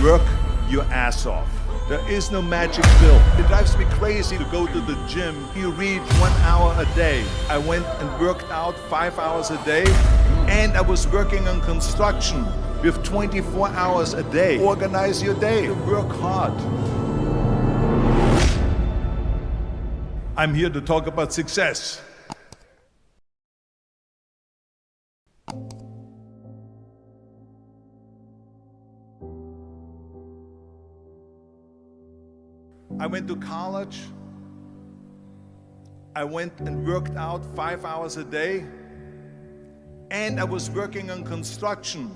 Work your ass off. There is no magic pill. It drives me crazy to go to the gym. You read 1 hour a day. I went and worked out 5 hours a day, and I was working on construction with 24 hours a day. Organize your day. Work hard. I'm here to talk about success. I went to college. I went and worked out 5 hours a day, and I was working on construction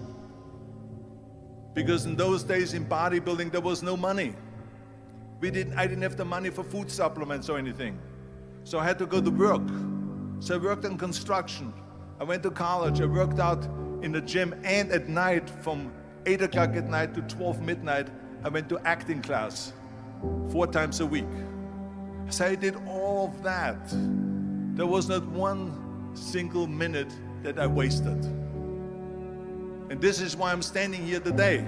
because in those days in bodybuilding there was no money. I didn't have the money for food supplements or anything, so I had to go to work. So I worked on construction. I went to college. I worked out in the gym, and at night from 8 o'clock at night to 12 midnight I went to acting class 4 times a week. So I did all of that. There was not one single minute that I wasted. And this is why I'm standing here today.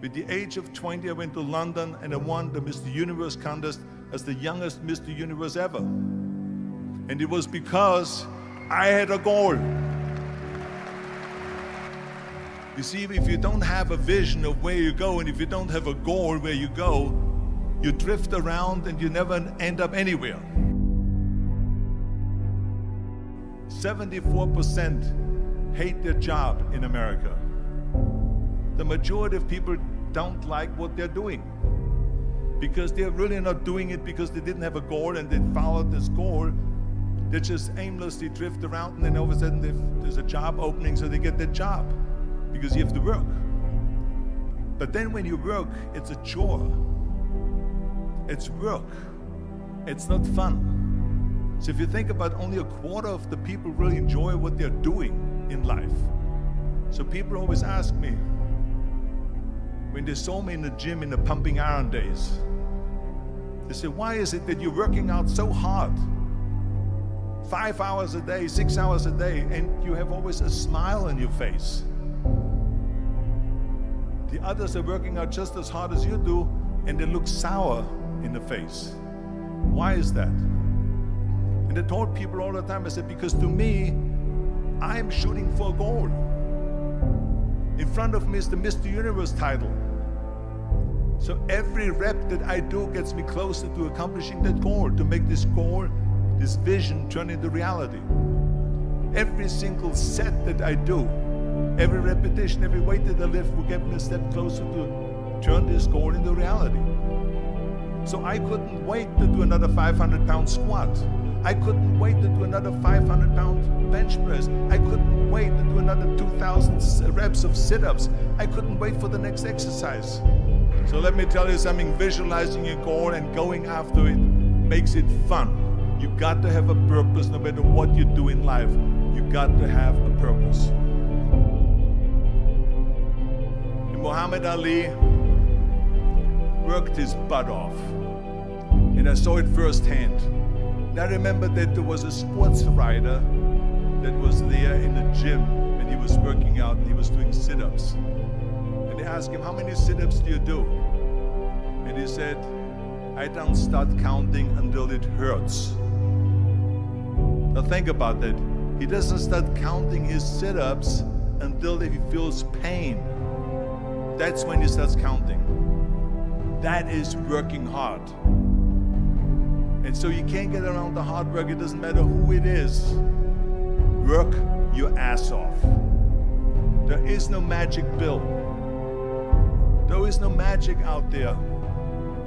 With the age of 20, I went to London and I won the Mr. Universe contest as the youngest Mr. Universe ever. And it was because I had a goal. You see, if you don't have a vision of where you go, and if you don't have a goal where you go, you drift around and you never end up anywhere. 74% hate their job in America. The majority of people don't like what they're doing because they're really not doing it because they didn't have a goal and they followed this goal. They just aimlessly drift around, and then all of a sudden there's a job opening, so they get that job because you have to work. But then when you work, it's a chore. It's work. It's not fun. So if you think about, only a quarter of the people really enjoy what they're doing in life. So people always ask me, when they saw me in the gym in the pumping iron days, they say, why is it that you're working out so hard? 5 hours a day, 6 hours a day, and you have always a smile on your face. The others are working out just as hard as you do, and they look sour in the face. Why is that? And I told people all the time, I said, because to me, I'm shooting for a goal. In front of me is the Mr. Universe title. So every rep that I do gets me closer to accomplishing that goal, to make this goal, this vision, turn into reality. Every single set that I do, every repetition, every weight that I lift will get me a step closer to turn this goal into reality. So I couldn't wait to do another 500-pound squat. I couldn't wait to do another 500-pound bench press. I couldn't wait to do another 2,000 reps of sit-ups. I couldn't wait for the next exercise. So let me tell you something, visualizing your goal and going after it makes it fun. You got to have a purpose no matter what you do in life. You got to have a purpose. And Muhammad Ali worked his butt off, and I saw it firsthand. And I remember that there was a sports writer that was there in the gym when he was working out and he was doing sit-ups. And they asked him, how many sit-ups do you do? And he said, I don't start counting until it hurts. Now think about that. He doesn't start counting his sit-ups until he feels pain. That's when he starts counting. That is working hard. And so you can't get around the hard work. It doesn't matter who it is. Work your ass off. There is no magic pill. There is no magic out there.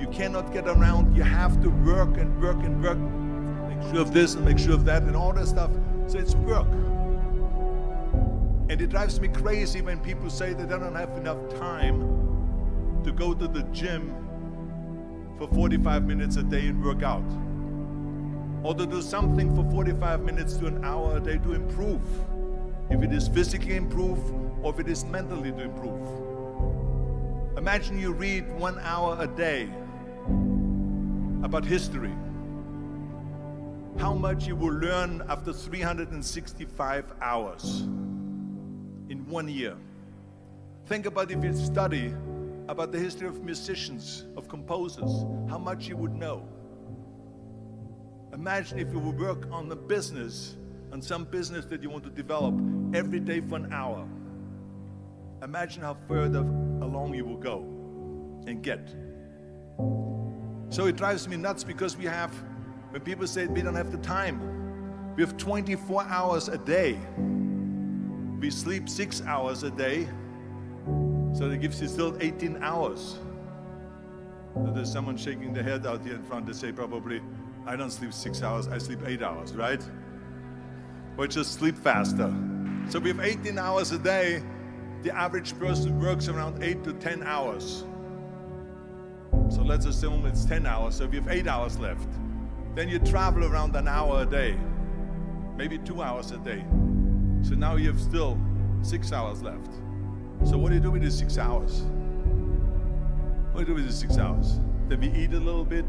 You cannot get around. You have to work and work and work. Make sure of this and make sure of that and all that stuff. So it's work. And it drives me crazy when people say that they don't have enough time to go to the gym for 45 minutes a day and work out. Or to do something for 45 minutes to an hour a day to improve. If it is physically improve or if it is mentally to improve. Imagine you read 1 hour a day about history. How much you will learn after 365 hours in 1 year. Think about if you study about the history of musicians, of composers, how much you would know. Imagine if you would work on the business, on some business that you want to develop every day for an hour. Imagine how further along you will go and get. So it drives me nuts because when people say we don't have the time, we have 24 hours a day. We sleep 6 hours a day, so that gives you still 18 hours. So there's someone shaking their head out here in front. They say probably, I don't sleep 6 hours, I sleep 8 hours, right? Or just sleep faster. So we have 18 hours a day. The average person works around 8 to 10 hours. So let's assume it's 10 hours, so we have 8 hours left. Then you travel around an hour a day, maybe 2 hours a day. So now you have still 6 hours left. So what do you do with these 6 hours? What do you do with these 6 hours? Then we eat a little bit,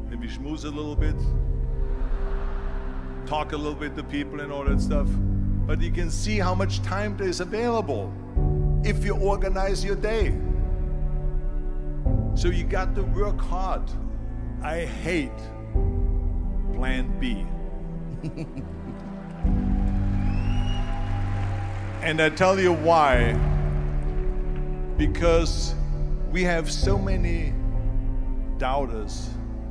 then we schmooze a little bit, talk a little bit to people and all that stuff. But you can see how much time there is available if you organize your day. So you got to work hard. I hate plan B. And I tell you why. Because we have so many doubters,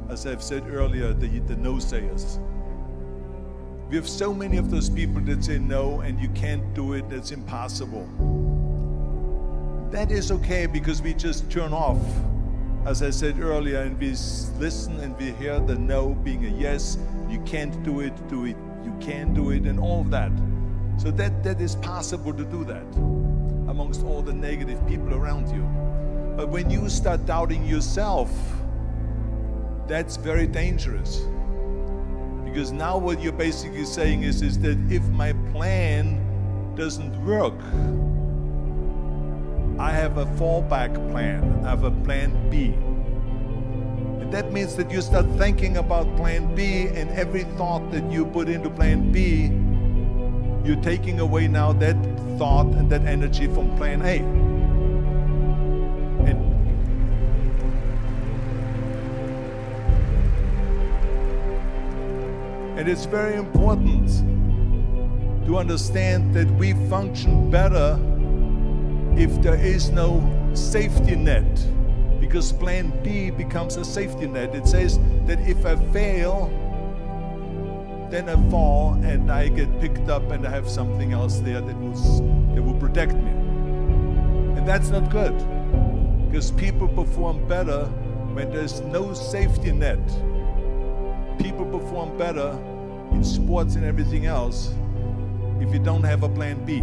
as I've said earlier, the no-sayers. We have so many of those people that say no and you can't do it, that's impossible. That is okay because we just turn off, as I said earlier, and we listen and we hear the no being a yes. You can't do it, you can do it, and all of that. So that is possible to do that amongst all the negative people around you. But when you start doubting yourself, that's very dangerous. Because now what you're basically saying is that if my plan doesn't work, I have a fallback plan, I have a plan B. And that means that you start thinking about plan B, and every thought that you put into plan B, you're taking away now that thought and that energy from plan A. And it's very important to understand that we function better if there is no safety net, because plan B becomes a safety net. It says that if I fail, then I fall and I get picked up and I have something else there that will protect me. And that's not good, because people perform better when there's no safety net. People perform better in sports and everything else if you don't have a plan B.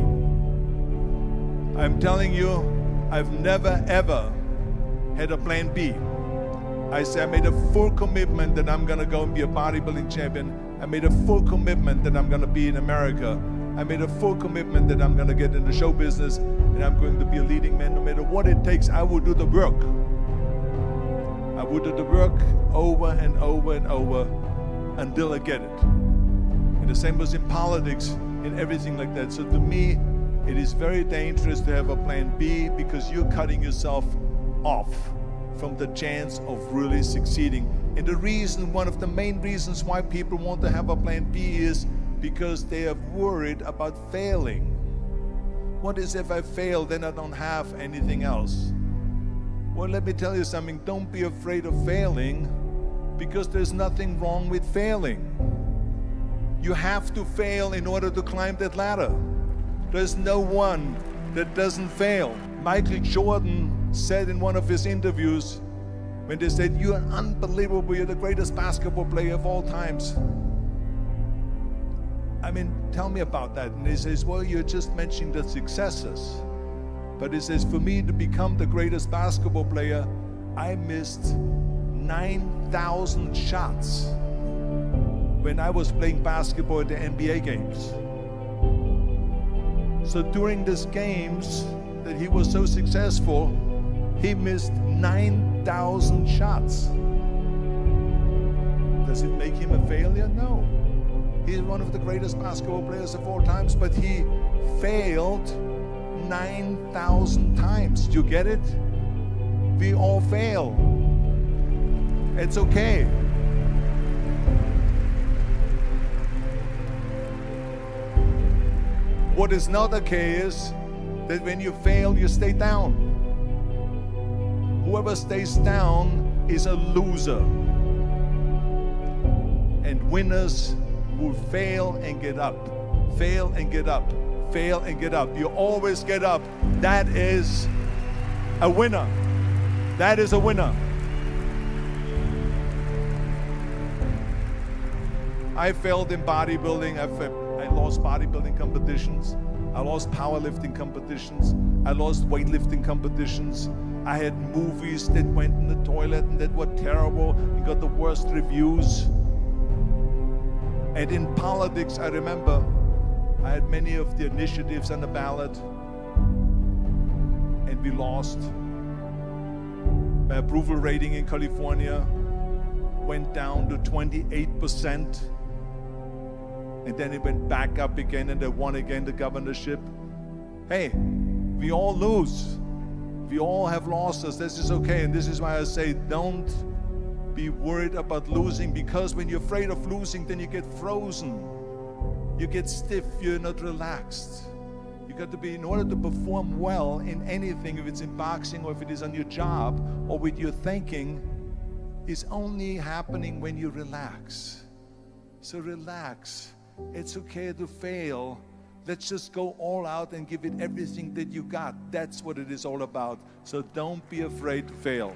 I'm telling you, I've never ever had a plan B. I made a full commitment that I'm gonna go and be a bodybuilding champion. I made a full commitment that I'm gonna be in America. I made a full commitment that I'm gonna get in the show business and I'm going to be a leading man. No matter what it takes, I will do the work. I will do the work over and over and over until I get it. And the same was in politics and everything like that. So to me, it is very dangerous to have a plan B, because you're cutting yourself off from the chance of really succeeding. And the reason, one of the main reasons why people want to have a plan B is because they are worried about failing. What is if I fail, then I don't have anything else? Well, let me tell you something, don't be afraid of failing, because there's nothing wrong with failing. You have to fail in order to climb that ladder. There's no one that doesn't fail. Michael Jordan said in one of his interviews, when they said, "You're unbelievable, you're the greatest basketball player of all times." I mean, tell me about that. And he says, well, you're just mentioning the successes. But he says, for me to become the greatest basketball player, I missed 9,000 shots when I was playing basketball at the NBA games. So during these games that he was so successful, he missed 9,000 shots. Does it make him a failure? No. He's one of the greatest basketball players of all times, but he failed 9,000 times. Do you get it? We all fail. It's okay. What is not okay is that when you fail, you stay down. Whoever stays down is a loser. And winners will fail and get up. Fail and get up. Fail and get up. You always get up. That is a winner. That is a winner. I failed in bodybuilding. I lost bodybuilding competitions. I lost powerlifting competitions. I lost weightlifting competitions. I had movies that went in the toilet and that were terrible and got the worst reviews. And in politics, I remember I had many of the initiatives on the ballot, and we lost. My approval rating in California went down to 28%. And then it went back up again, and they won again the governorship. Hey, we all lose. We all have losses. This is okay. And this is why I say don't be worried about losing, because when you're afraid of losing, then you get frozen. You get stiff. You're not relaxed. You got to be, in order to perform well in anything, if it's in boxing or if it is on your job or with your thinking, is only happening when you relax. So relax. It's okay to fail. Let's just go all out and give it everything that you got. That's what it is all about. So don't be afraid to fail.